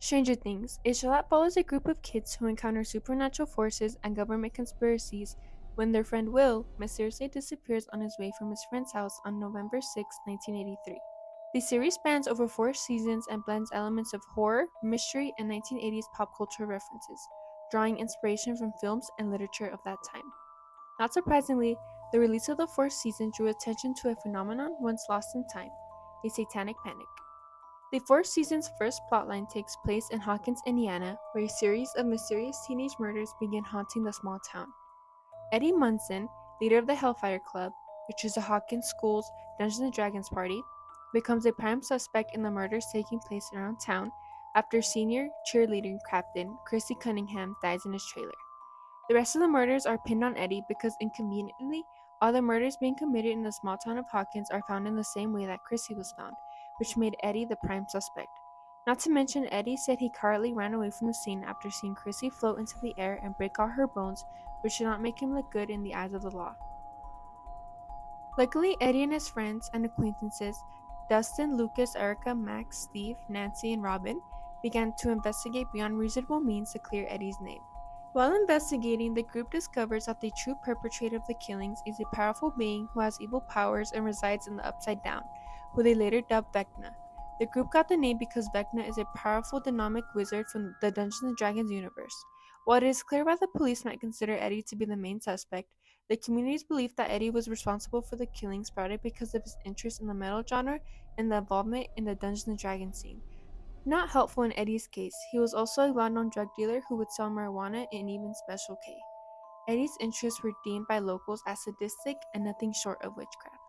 Stranger Things, a show that follows a group of kids who encounter supernatural forces and government conspiracies when their friend Will mysteriously disappears on his way from his friend's house on November 6, 1983. The series spans over 4 seasons and blends elements of horror, mystery, and 1980s pop culture references, drawing inspiration from films and literature of that time. Not surprisingly, the release of the fourth season drew attention to a phenomenon once lost in time: a satanic panic. The fourth season's first plotline takes place in Hawkins, Indiana, where a series of mysterious teenage murders begin haunting the small town. Eddie Munson, leader of the Hellfire Club, which is the Hawkins School's Dungeons and Dragons party, becomes a prime suspect in the murders taking place around town after senior cheerleading captain Chrissy Cunningham dies in his trailer. The rest of the murders are pinned on Eddie because, inconveniently, all the murders being committed in the small town of Hawkins are found in the same way that Chrissy was found, which made Eddie the prime suspect. Not to mention, Eddie said he cowardly ran away from the scene after seeing Chrissy float into the air and break all her bones, which did not make him look good in the eyes of the law. Luckily, Eddie and his friends and acquaintances, Dustin, Lucas, Erica, Max, Steve, Nancy, and Robin, began to investigate beyond reasonable means to clear Eddie's name. While investigating, the group discovers that the true perpetrator of the killings is a powerful being who has evil powers and resides in the Upside Down, who they later dubbed Vecna. The group got the name because Vecna is a powerful demonic wizard from the Dungeons and Dragons universe. While it is clear why the police might consider Eddie to be the main suspect, the community's belief that Eddie was responsible for the killing sprouted because of his interest in the metal genre and the involvement in the Dungeons and Dragons scene. Not helpful in Eddie's case, he was also a well-known drug dealer who would sell marijuana and even Special K. Eddie's interests were deemed by locals as sadistic and nothing short of witchcraft.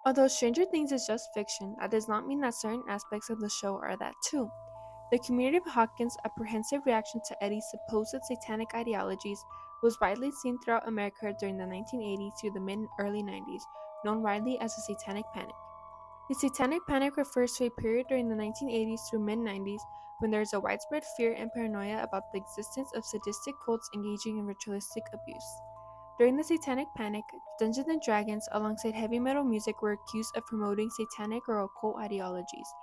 Although Stranger Things is just fiction, that does not mean that certain aspects of the show are that too. The community of Hawkins' apprehensive reaction to Eddie's supposed satanic ideologies was widely seen throughout America during the 1980s to the mid-early 90s, known widely as the Satanic Panic. The Satanic Panic refers to a period during the 1980s through mid-90s when there is a widespread fear and paranoia about the existence of sadistic cults engaging in ritualistic abuse. During the Satanic Panic, Dungeons and Dragons, alongside heavy metal music, were accused of promoting satanic or occult ideologies.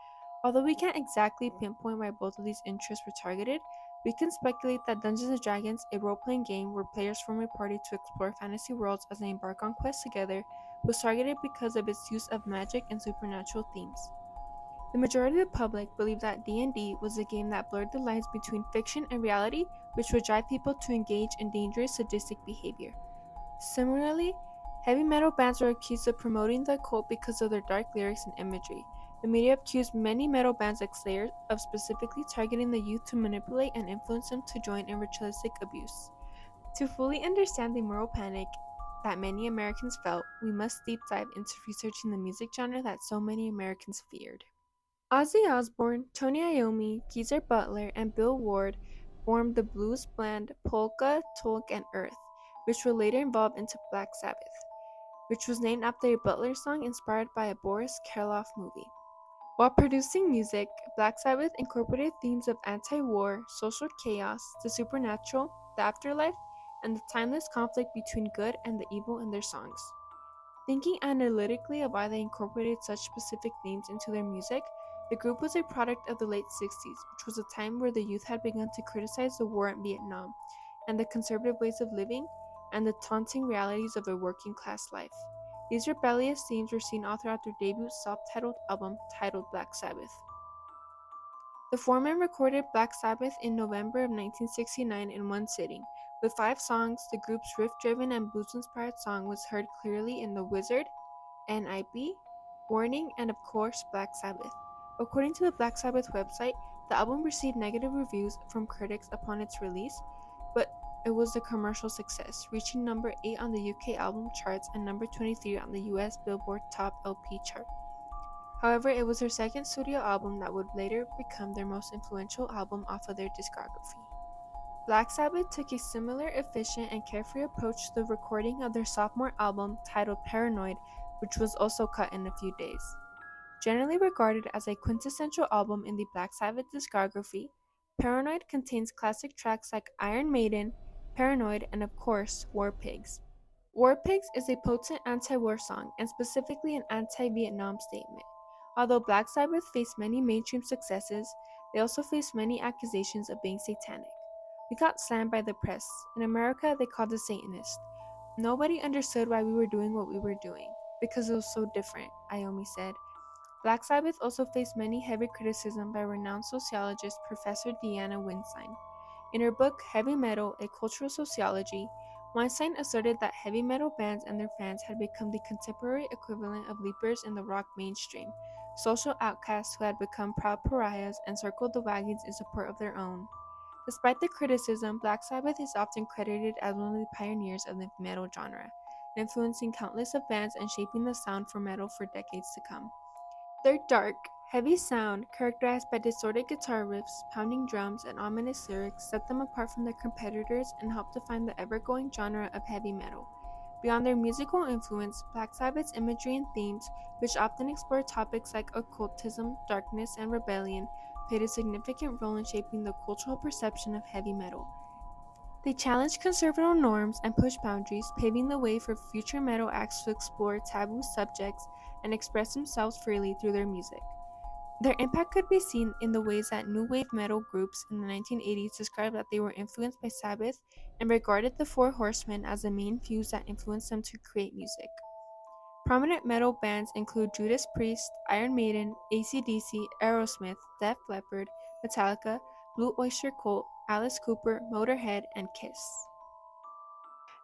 Although we can't exactly pinpoint why both of these interests were targeted, we can speculate that Dungeons and Dragons, a role-playing game where players form a party to explore fantasy worlds as they embark on quests together, was targeted because of its use of magic and supernatural themes. The majority of the public believed that D&D was a game that blurred the lines between fiction and reality, which would drive people to engage in dangerous sadistic behavior. Similarly, heavy metal bands were accused of promoting the occult because of their dark lyrics and imagery. The media accused many metal bands like Slayer of specifically targeting the youth to manipulate and influence them to join in ritualistic abuse. To fully understand the moral panic that many Americans felt, we must deep dive into researching the music genre that so many Americans feared. Ozzy Osbourne, Tony Iommi, Geezer Butler, and Bill Ward formed the blues band Polka, Tulk, and Earth, which would later evolve into Black Sabbath, which was named after a Butler song inspired by a Boris Karloff movie. While producing music, Black Sabbath incorporated themes of anti-war, social chaos, the supernatural, the afterlife, and the timeless conflict between good and the evil in their songs. Thinking analytically of why they incorporated such specific themes into their music, the group was a product of the late 60s, which was a time where the youth had begun to criticize the war in Vietnam, and the conservative ways of living, and the taunting realities of a working class life. These rebellious themes were seen all throughout their debut self-titled album titled Black Sabbath. The four-men recorded Black Sabbath in November of 1969 in one sitting. With 5 songs, the group's riff-driven and blues-inspired song was heard clearly in The Wizard, N.I.B., Warning, and of course, Black Sabbath. According to the Black Sabbath website, the album received negative reviews from critics upon its release, but it was a commercial success, reaching number 8 on the UK album charts and number 23 on the US Billboard Top LP chart. However, it was their second studio album that would later become their most influential album off of their discography. Black Sabbath took a similar efficient and carefree approach to the recording of their sophomore album titled Paranoid, which was also cut in a few days. Generally regarded as a quintessential album in the Black Sabbath discography, Paranoid contains classic tracks like Iron Maiden, Paranoid, and of course, War Pigs. War Pigs is a potent anti-war song, and specifically an anti-Vietnam statement. Although Black Sabbath faced many mainstream successes, They also faced many accusations of being satanic. We got slammed by the press. In America, they called us Satanists. Nobody understood why we were doing what we were doing, because it was so different, Iommi said. Black Sabbath also faced many heavy criticism by renowned sociologist Professor Deanna Weinstein. In her book Heavy Metal: A Cultural Sociology, Weinstein asserted that heavy metal bands and their fans had become the contemporary equivalent of leapers in the rock mainstream, social outcasts who had become proud pariahs and circled the wagons in support of their own. Despite the criticism, Black Sabbath is often credited as one of the pioneers of the metal genre, influencing countless of bands and shaping the sound for metal for decades to come. Their dark, heavy sound, characterized by distorted guitar riffs, pounding drums, and ominous lyrics, set them apart from their competitors and helped define the ever-growing genre of heavy metal. Beyond their musical influence, Black Sabbath's imagery and themes, which often explore topics like occultism, darkness, and rebellion, played a significant role in shaping the cultural perception of heavy metal. They challenged conservative norms and pushed boundaries, paving the way for future metal acts to explore taboo subjects and express themselves freely through their music. Their impact could be seen in the ways that new wave metal groups in the 1980s described that they were influenced by Sabbath and regarded the Four Horsemen as the main fuse that influenced them to create music. Prominent metal bands include Judas Priest, Iron Maiden, AC/DC, Aerosmith, Def Leppard, Metallica, Blue Oyster Cult, Alice Cooper, Motorhead, and Kiss.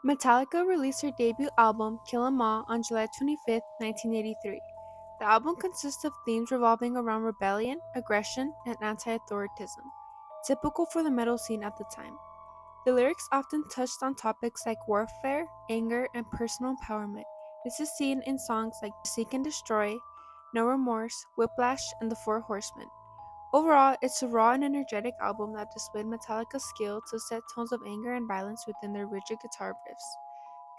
Metallica released their debut album, Kill 'Em All, on July 25, 1983. The album consists of themes revolving around rebellion, aggression, and anti-authoritism, typical for the metal scene at the time. The lyrics often touched on topics like warfare, anger, and personal empowerment. This is seen in songs like Seek and Destroy, No Remorse, Whiplash, and The Four Horsemen. Overall, it's a raw and energetic album that displayed Metallica's skill to set tones of anger and violence within their rigid guitar riffs.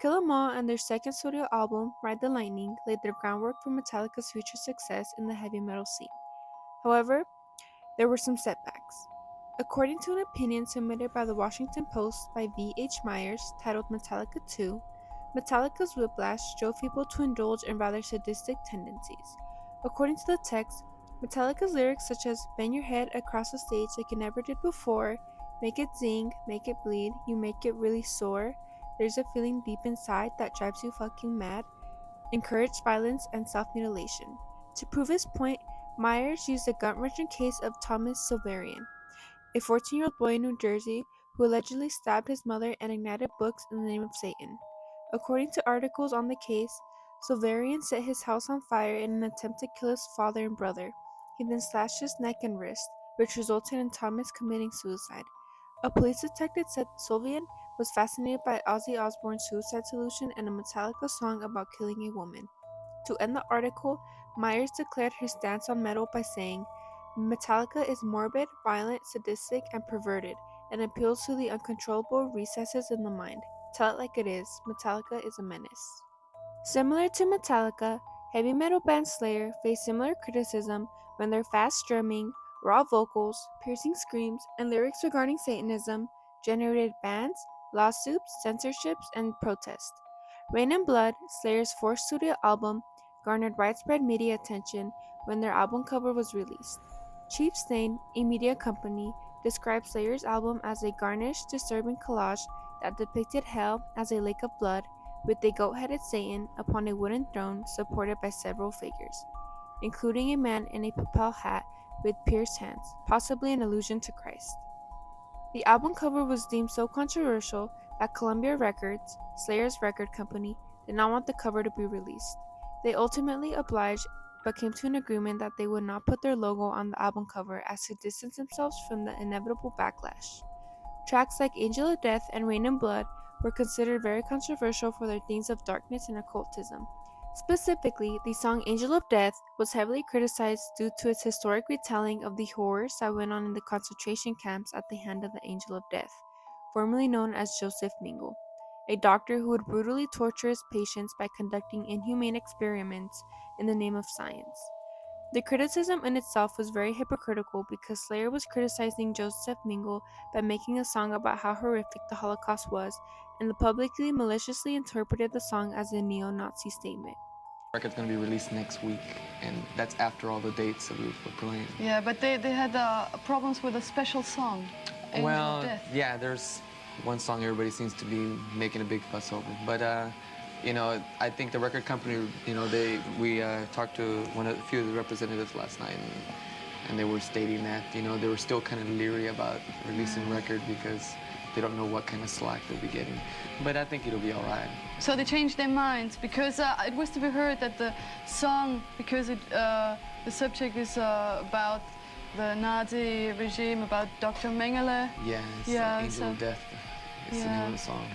Kill 'Em All and their second studio album, Ride the Lightning, laid the groundwork for Metallica's future success in the heavy metal scene. However, there were some setbacks. According to an opinion submitted by the Washington Post by V. H. Myers titled Metallica 2, Metallica's Whiplash drove people to indulge in rather sadistic tendencies. According to the text, Metallica's lyrics such as bang your head across the stage like you never did before, make it zing, make it bleed, you make it really sore, there's a feeling deep inside that drives you fucking mad, encouraged violence and self-mutilation. To prove his point, Myers used the gut-wrenching case of Thomas Silverian, a 14-year-old boy in New Jersey who allegedly stabbed his mother and ignited books in the name of Satan. According to articles on the case, Silverian set his house on fire in an attempt to kill his father and brother. He then slashed his neck and wrist, which resulted in Thomas committing suicide. A police detective said Sylvian was fascinated by Ozzy Osbourne's Suicide Solution and a Metallica song about killing a woman. To end the article, Myers declared his stance on metal by saying, Metallica is morbid, violent, sadistic, and perverted, and appeals to the uncontrollable recesses in the mind. Tell it like it is, Metallica is a menace. Similar to Metallica, heavy metal band Slayer faced similar criticism when their fast drumming, raw vocals, piercing screams, and lyrics regarding Satanism generated bans, lawsuits, censorships, and protests. Rain and Blood, Slayer's fourth studio album, garnered widespread media attention when their album cover was released. Chief Stain, a media company, described Slayer's album as a garnished, disturbing collage that depicted hell as a lake of blood, with a goat-headed Satan upon a wooden throne supported by several figures, including a man in a papal hat with pierced hands, possibly an allusion to Christ. The album cover was deemed so controversial that Columbia Records, Slayer's record company, did not want the cover to be released. They ultimately obliged but came to an agreement that they would not put their logo on the album cover as to distance themselves from the inevitable backlash. Tracks like Angel of Death and Rain and Blood were considered very controversial for their themes of darkness and occultism. Specifically, the song Angel of Death was heavily criticized due to its historic retelling of the horrors that went on in the concentration camps at the hand of the Angel of Death, formerly known as Joseph Mengele, a doctor who would brutally torture his patients by conducting inhumane experiments in the name of science. The criticism in itself was very hypocritical because Slayer was criticizing Joseph Mengele by making a song about how horrific the Holocaust was, and publicly maliciously interpreted the song as a neo-Nazi statement. Record's gonna be released next week, and that's after all the dates that we're playing. Yeah, but they had problems with a special song, Angel of Death. Yeah, there's one song everybody seems to be making a big fuss over, but I think the record company, we talked to a few of the representatives last night, and they were stating that they were still kind of leery about releasing a record because they don't know what kind of slack they'll be getting. But I think it'll be all right. So they changed their minds because it was to be heard that the song, because the subject is about the Nazi regime, about Dr. Mengele. Yeah, it's Angel of Death. It's the name of the song.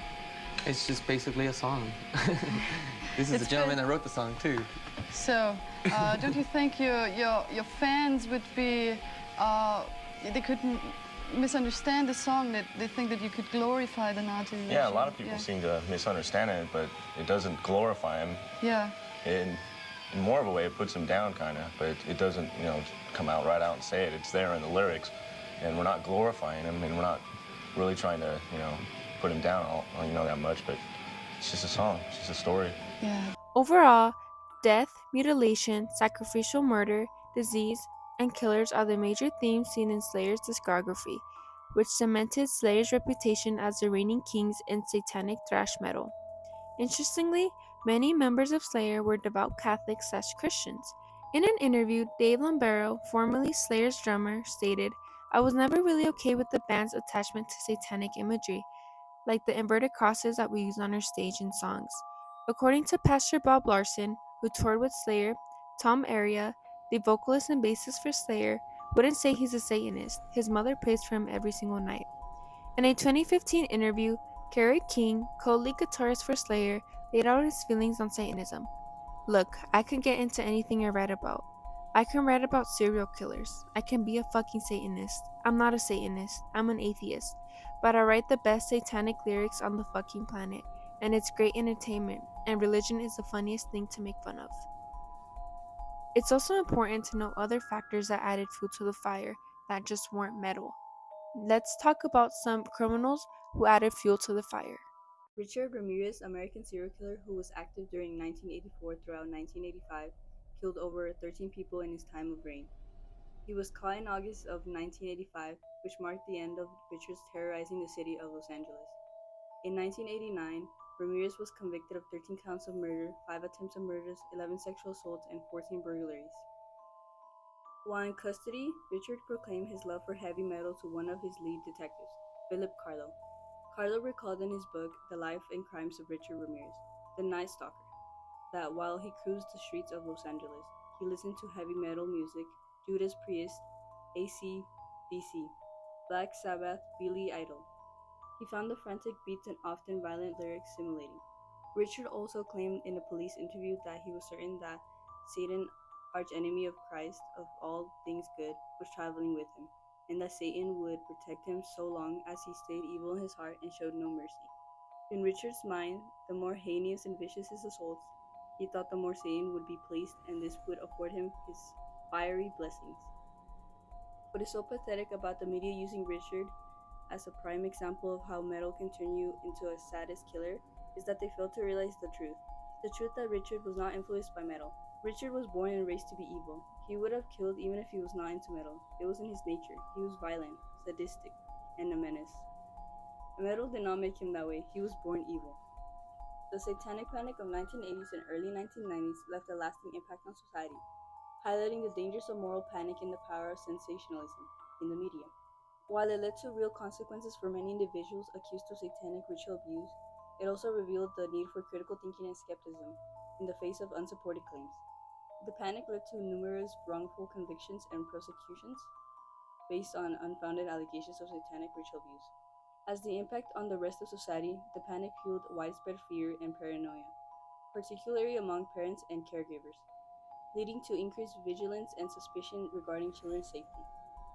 It's just basically a song. This is the gentleman that wrote the song too. So, don't you think your fans would be they couldn't misunderstand the song, that they think that you could glorify the Nazi regime? Yeah, a lot of people seem to misunderstand it, but it doesn't glorify him. Yeah. In more of a way, it puts him down, kind of, but it doesn't, come out right out and say it. It's there in the lyrics, and we're not glorifying him, and we're not really trying to, put him down, that much, but it's just a song. It's just a story. Yeah. Overall, death, mutilation, sacrificial murder, disease, and killers are the major themes seen in Slayer's discography, which cemented Slayer's reputation as the reigning kings in satanic thrash metal. Interestingly, many members of Slayer were devout Catholics/Christians. In an interview, Dave Lombardo, formerly Slayer's drummer, stated, "I was never really okay with the band's attachment to satanic imagery, like the inverted crosses that we use on our stage and songs." According to Pastor Bob Larson, who toured with Slayer, Tom Araya, the vocalist and bassist for Slayer, wouldn't say he's a Satanist. His mother prays for him every single night. In a 2015 interview, Kerry King, co-lead guitarist for Slayer, laid out his feelings on Satanism. "Look, I can get into anything I write about. I can write about serial killers. I can be a fucking Satanist. I'm not a Satanist. I'm an atheist. But I write the best satanic lyrics on the fucking planet, and it's great entertainment, and religion is the funniest thing to make fun of." It's also important to note other factors that added fuel to the fire that just weren't metal. Let's talk about some criminals who added fuel to the fire. Richard Ramirez, American serial killer who was active during 1984 throughout 1985, killed over 13 people in his time of reign. He was caught in August of 1985, which marked the end of Richard's terrorizing the city of Los Angeles. In 1989, Ramirez was convicted of 13 counts of murder, 5 attempts of murders, 11 sexual assaults, and 14 burglaries. While in custody, Richard proclaimed his love for heavy metal to one of his lead detectives, Philip Carlo. Carlo recalled in his book, The Life and Crimes of Richard Ramirez, the Night Stalker, that while he cruised the streets of Los Angeles, he listened to heavy metal music, Judas Priest, AC/DC, Black Sabbath, Billy Idol. He found the frantic beats and often violent lyrics stimulating. Richard also claimed in a police interview that he was certain that Satan, archenemy of Christ of all things good, was traveling with him, and that Satan would protect him so long as he stayed evil in his heart and showed no mercy. In Richard's mind, the more heinous and vicious his assaults, he thought the more Satan would be pleased, and this would afford him his fiery blessings. What is so pathetic about the media using Richard as a prime example of how metal can turn you into a sadist killer is that they fail to realize the truth. The truth that Richard was not influenced by metal. Richard was born and raised to be evil. He would have killed even if he was not into metal. It was in his nature. He was violent, sadistic, and a menace. Metal did not make him that way. He was born evil. The Satanic Panic of 1980s and early 1990s left a lasting impact on society, highlighting the dangers of moral panic and the power of sensationalism in the media. While it led to real consequences for many individuals accused of satanic ritual abuse, it also revealed the need for critical thinking and skepticism in the face of unsupported claims. The panic led to numerous wrongful convictions and prosecutions based on unfounded allegations of satanic ritual abuse. As the impact on the rest of society, the panic fueled widespread fear and paranoia, particularly among parents and caregivers, leading to increased vigilance and suspicion regarding children's safety.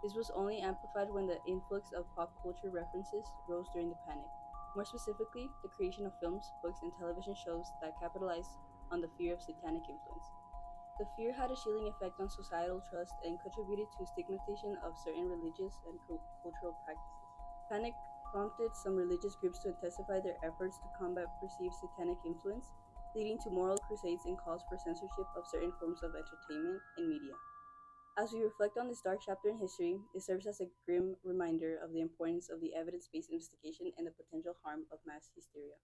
This was only amplified when the influx of pop culture references rose during the panic, more specifically, the creation of films, books, and television shows that capitalized on the fear of satanic influence. The fear had a chilling effect on societal trust and contributed to stigmatization of certain religious and cultural practices. Panic prompted some religious groups to intensify their efforts to combat perceived satanic influence, leading to moral crusades and calls for censorship of certain forms of entertainment and media. As we reflect on this dark chapter in history, it serves as a grim reminder of the importance of the evidence based investigation and the potential harm of mass hysteria.